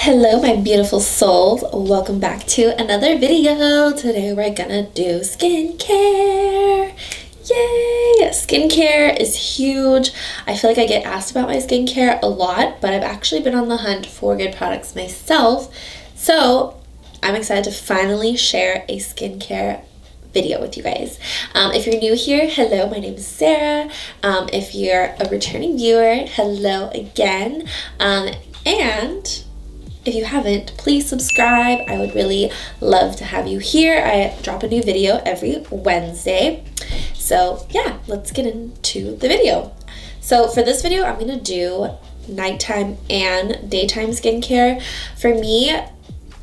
Hello my beautiful souls, welcome back to another video. Today we're gonna do skincare. Yay! Skincare is huge. I feel like I get asked about my skincare a lot, but I've actually been on the hunt for good products myself. So I'm excited to finally share a skincare video with you guys. If you're new here, hello, my name is Sarah. If you're a returning viewer, hello again. And if you haven't, please subscribe. I would really love to have you here. I drop a new video every Wednesday. So yeah, let's get into the video. So for this video, I'm gonna do nighttime and daytime skincare. For me,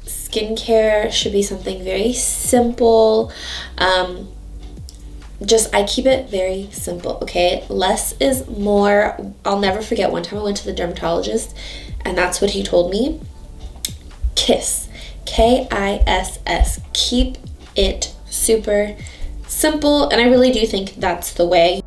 skincare should be something very simple. I keep it very simple, okay? Less is more. I'll never forget one time I went to the dermatologist and that's what he told me. KISS, K-I-S-S, keep it super simple, and I really do think that's the way.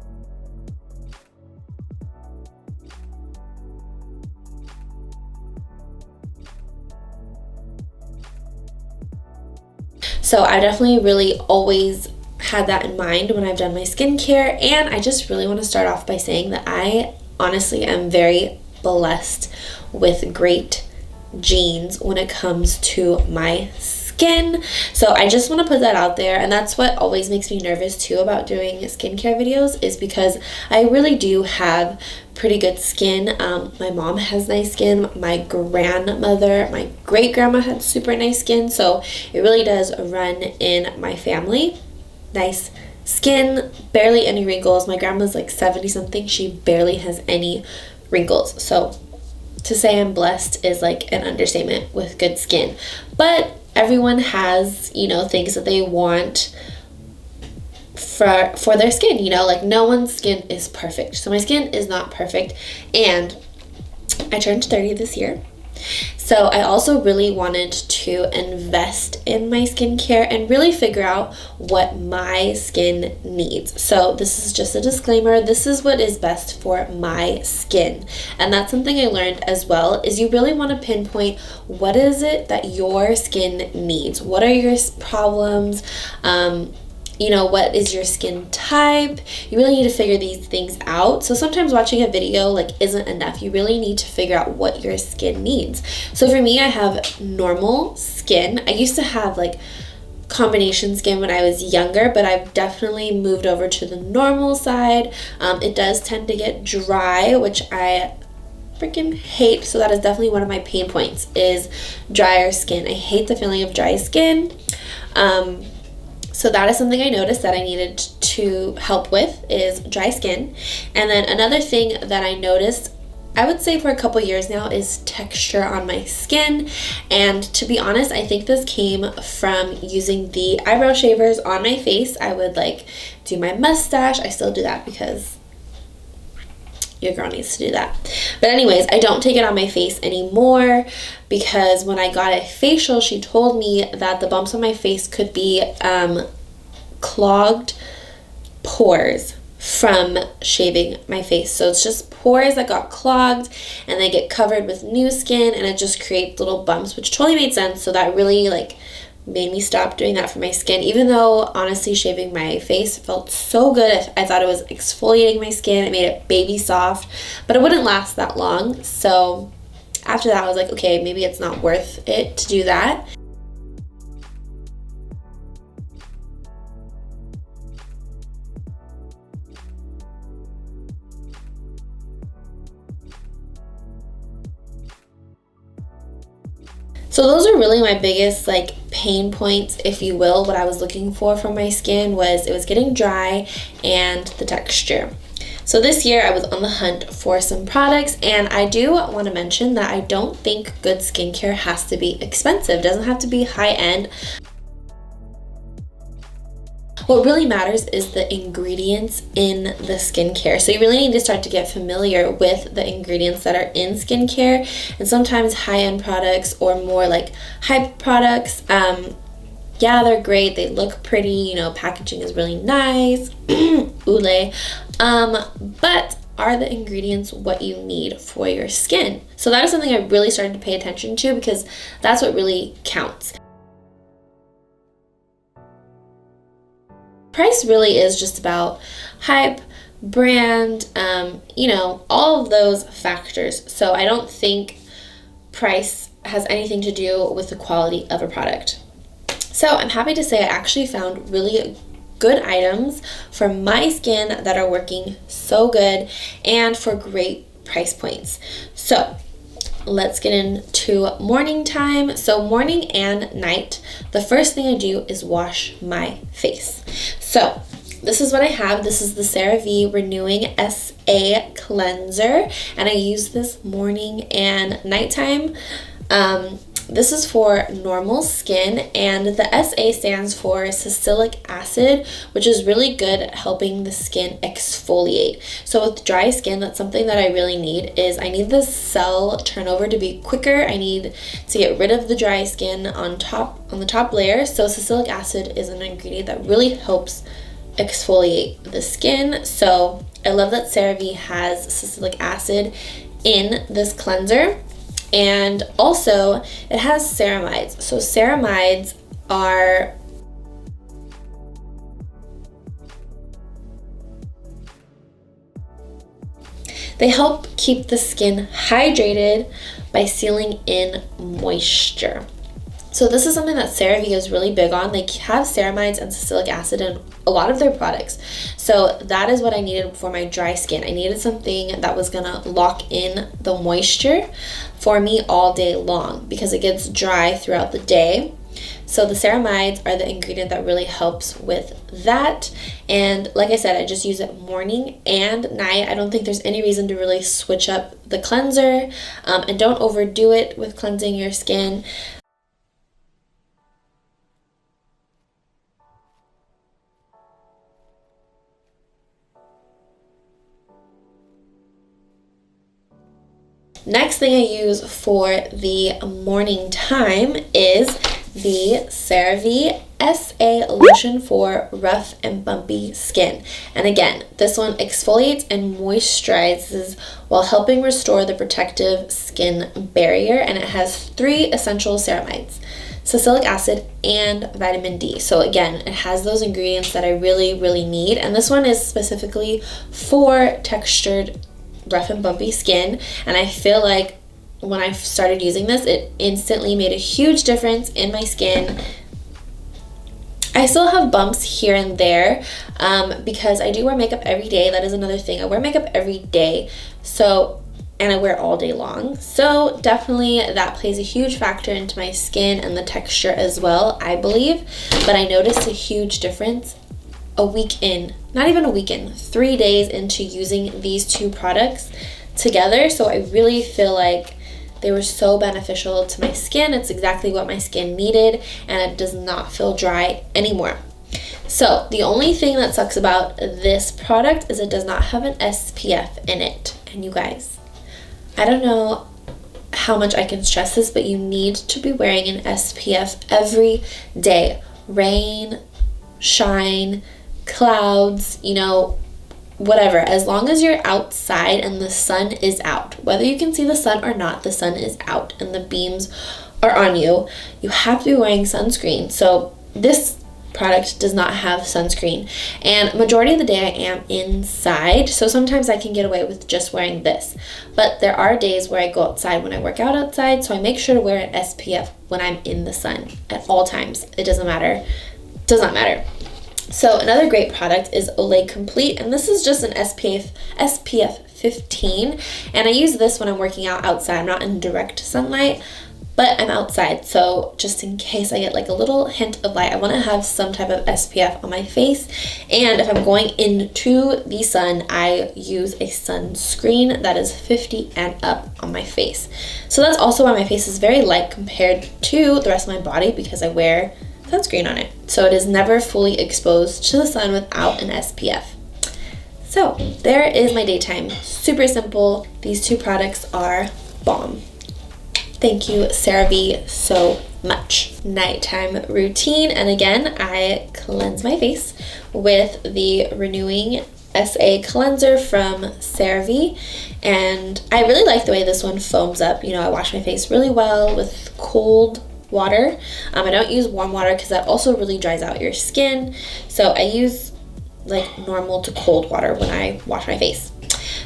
So I definitely really always had that in mind when I've done my skincare, and I just really want to start off by saying that I honestly am very blessed with great genes when it comes to my skin. So I just want to put that out there, and that's what always makes me nervous too about doing skincare videos, is because I really do have pretty good skin. My mom has nice skin, my grandmother, my great grandma had super nice skin, so it really does run in my family. Nice skin, barely any wrinkles. My grandma's like 70 something, she barely has any wrinkles. So to say I'm blessed is like an understatement with good skin. But everyone has, things that they want for their skin, like no one's skin is perfect. So my skin is not perfect, and I turned 30 this year. So I also really wanted to invest in my skincare and really figure out what my skin needs. So this is just a disclaimer. This is what is best for my skin. And that's something I learned as well, is you really want to pinpoint what is it that your skin needs. What are your problems? What is your skin type? You really need to figure these things out. So sometimes watching a video isn't enough. You really need to figure out what your skin needs. So for me, I have normal skin. I used to have combination skin when I was younger, but I've definitely moved over to the normal side. It does tend to get dry, which I freaking hate. So that is definitely one of my pain points, is drier skin. I hate the feeling of dry skin. So that is something I noticed that I needed to help with, is dry skin. And then another thing that I noticed, I would say for a couple years now, is texture on my skin. And to be honest, I think this came from using the eyebrow shavers on my face. I would do my mustache. I still do that because your girl needs to do that. But anyways, I don't take it on my face anymore, because when I got a facial, she told me that the bumps on my face could be clogged pores from shaving my face. So it's just pores that got clogged and they get covered with new skin, and it just creates little bumps, which totally made sense. So that really made me stop doing that for my skin, even though honestly shaving my face felt so good. I thought it was exfoliating my skin. It made it baby soft, but it wouldn't last that long. So after that I was like, okay, maybe it's not worth it to do that. So those are really my biggest pain points, if you will. What I was looking for from my skin was, it was getting dry and the texture. So this year I was on the hunt for some products, and I do want to mention that I don't think good skincare has to be expensive. It doesn't have to be high end. What really matters is the ingredients in the skincare. So you really need to start to get familiar with the ingredients that are in skincare. And sometimes high-end products or more hype products, yeah, they're great. They look pretty, packaging is really nice. Oolay. But are the ingredients what you need for your skin? So that is something I really started to pay attention to because that's what really counts. Price really is just about hype, brand, all of those factors. So I don't think price has anything to do with the quality of a product. So I'm happy to say I actually found really good items for my skin that are working so good and for great price points. So let's get into morning time. So morning and night, the first thing I do is wash my face. So this is what I have. This is the CeraVe Renewing SA Cleanser, and I use this morning and nighttime. This is for normal skin, and the SA stands for salicylic acid, which is really good at helping the skin exfoliate. So with dry skin, that's something that I really need. I need the cell turnover to be quicker. I need to get rid of the dry skin on the top layer. So salicylic acid is an ingredient that really helps exfoliate the skin. So I love that CeraVe has salicylic acid in this cleanser. And also, it has ceramides. So ceramides they help keep the skin hydrated by sealing in moisture. So this is something that CeraVe is really big on. They have ceramides and salicylic acid in a lot of their products. So that is what I needed for my dry skin. I needed something that was gonna lock in the moisture for me all day long because it gets dry throughout the day. So the ceramides are the ingredient that really helps with that. And like I said, I just use it morning and night. I don't think there's any reason to really switch up the cleanser, and don't overdo it with cleansing your skin. Next thing I use for the morning time is the CeraVe SA Lotion for Rough and Bumpy Skin. And again, this one exfoliates and moisturizes while helping restore the protective skin barrier, and it has 3 essential ceramides: salicylic acid and vitamin D. So again, it has those ingredients that I really, really need, and this one is specifically for textured rough and bumpy skin, and I feel like when I started using this, it instantly made a huge difference in my skin. I still have bumps here and there because I do wear makeup every day. That is another thing. I wear makeup every day, and I wear it all day long. So definitely that plays a huge factor into my skin and the texture as well, I believe. But I noticed a huge difference a week in, not even a week in, 3 days into using these 2 products together. So I really feel like they were so beneficial to my skin. It's exactly what my skin needed, and it does not feel dry anymore. So the only thing that sucks about this product is it does not have an SPF in it. And you guys, I don't know how much I can stress this, but you need to be wearing an SPF every day. Rain, shine, clouds, whatever. As long as you're outside and the sun is out, whether you can see the sun or not, the sun is out and the beams are on you, you have to be wearing sunscreen. So this product does not have sunscreen, and majority of the day I am inside, so sometimes I can get away with just wearing this, but there are days where I go outside when I work out outside, so I make sure to wear an SPF when I'm in the sun at all times. It does not matter. So another great product is Olay Complete, and this is just an SPF 15, and I use this when I'm working out outside. I'm not in direct sunlight, but I'm outside, so just in case I get like a little hint of light, I want to have some type of SPF on my face. And if I'm going into the sun, I use a sunscreen that is 50 and up on my face. So that's also why my face is very light compared to the rest of my body, because I wear sunscreen on it. So it is never fully exposed to the sun without an SPF. So there is my daytime. Super simple. These 2 products are bomb. Thank you, CeraVe, so much. Nighttime routine, and again, I cleanse my face with the Renewing SA cleanser from CeraVe, and I really like the way this one foams up. You know, I wash my face really well with cold water. I don't use warm water because that also really dries out your skin. So I use like normal to cold water when I wash my face.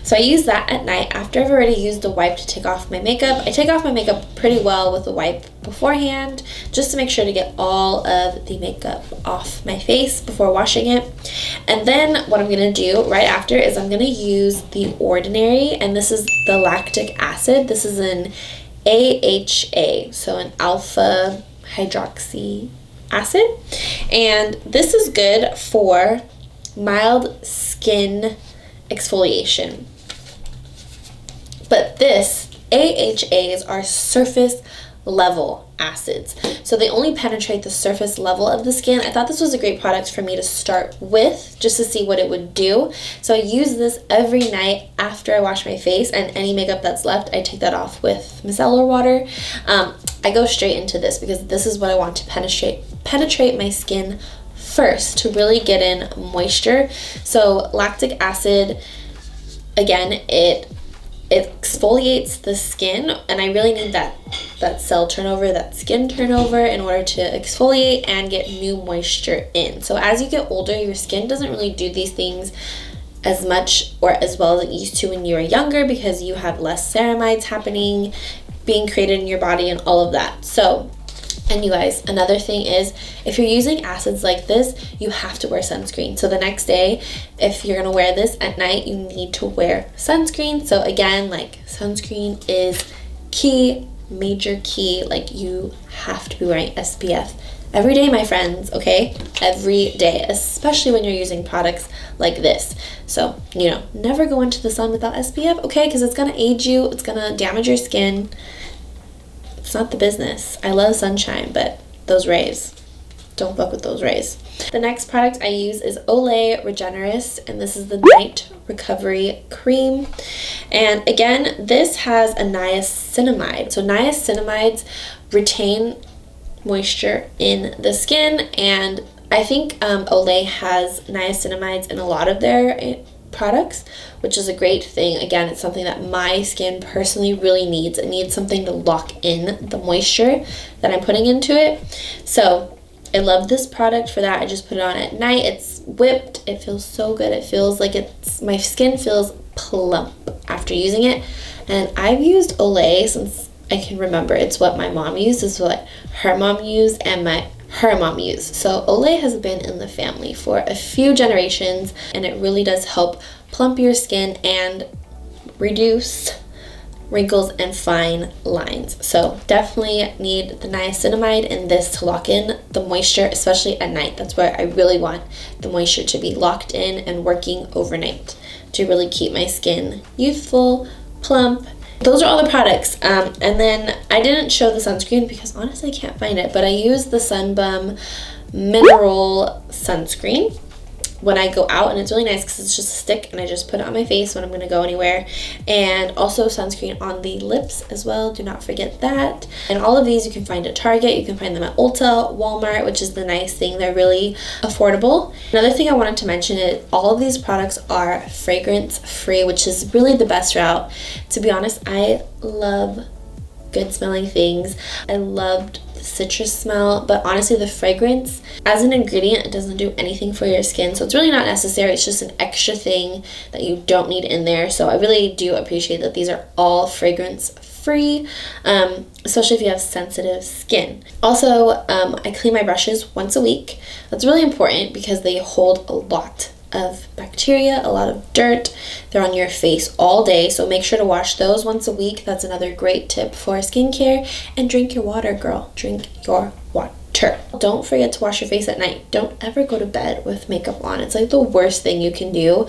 So I use that at night after I've already used the wipe to take off my makeup. I take off my makeup pretty well with the wipe beforehand, just to make sure to get all of the makeup off my face before washing it. And then what I'm gonna do right after is I'm gonna use the Ordinary, and this is the lactic acid. This is an AHA, so an alpha hydroxy acid. And this is good for mild skin exfoliation. But this AHAs are surface level acids, so they only penetrate the surface level of the skin. I thought this was a great product for me to start with, just to see what it would do. So I use this every night after I wash my face, and any makeup that's left, I take that off with micellar water. I go straight into this because this is what I want to penetrate my skin first, to really get in moisture. So lactic acid, again, it exfoliates the skin, and I really need that cell turnover, that skin turnover, in order to exfoliate and get new moisture in. So as you get older, your skin doesn't really do these things as much or as well as it used to when you were younger, because you have less ceramides happening, being created in your body, and all of that. So, and you guys, another thing is, if you're using acids like this, you have to wear sunscreen. So the next day, if you're gonna wear this at night, you need to wear sunscreen. So again, like, sunscreen is key, major key. Like, you have to be wearing SPF every day, my friends, okay? Every day, especially when you're using products like this. So, you know, never go into the sun without SPF, okay? Because it's gonna age you, it's gonna damage your skin. It's not the business. I love sunshine, but those rays, don't fuck with those rays. The next product I use is Olay Regenerist, and this is the Night Recovery Cream. And again, this has a niacinamide. So niacinamides retain moisture in the skin, and I think Olay has niacinamides in a lot of their products, which is a great thing. Again, it's something that my skin personally really needs. It needs something to lock in the moisture that I'm putting into it. So I love this product for that. I just put it on at night. It's whipped. It feels so good. It feels like my skin feels plump after using it. And I've used Olay since I can remember. It's what my mom used, it's what her mom used, and her mom used. So Olay has been in the family for a few generations, and it really does help plump your skin and reduce wrinkles and fine lines. So definitely need the niacinamide in this to lock in the moisture, especially at night. That's where I really want the moisture to be locked in and working overnight to really keep my skin youthful, plump. Those are all the products. And then I didn't show the sunscreen because honestly I can't find it, but I use the Sunbum Mineral Sunscreen when I go out, and it's really nice because it's just a stick and I just put it on my face when I'm going to go anywhere. And also sunscreen on the lips as well, do not forget that. And all of these you can find at Target, you can find them at Ulta, Walmart, which is the nice thing, they're really affordable. Another thing I wanted to mention is all of these products are fragrance free, which is really the best route. To be honest, I love good smelling things. I loved the citrus smell, but honestly the fragrance as an ingredient, it doesn't do anything for your skin, so it's really not necessary. It's just an extra thing that you don't need in there. So I really do appreciate that these are all fragrance free, especially if you have sensitive skin. Also, I clean my brushes once a week. That's really important because they hold a lot of bacteria, a lot of dirt. They're on your face all day, so make sure to wash those once a week. That's another great tip for skincare. And drink your water, girl. Drink your water. Don't forget to wash your face at night. Don't ever go to bed with makeup on. It's like the worst thing you can do.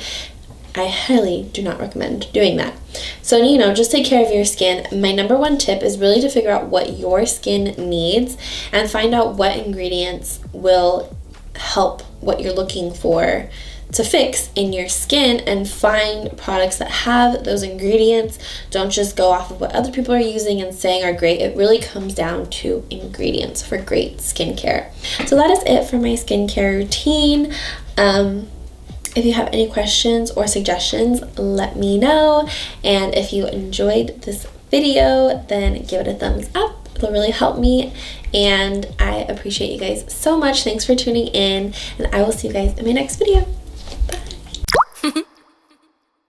I highly do not recommend doing that. So, you know, just take care of your skin. My number one tip is really to figure out what your skin needs and find out what ingredients will help what you're looking for to fix in your skin, and find products that have those ingredients. Don't just go off of what other people are using and saying are great. It really comes down to ingredients for great skincare. So that is it for my skincare routine. If you have any questions or suggestions, let me know. And if you enjoyed this video, then give it a thumbs up. It'll really help me, and I appreciate you guys so much. Thanks for tuning in, and I will see you guys in my next video.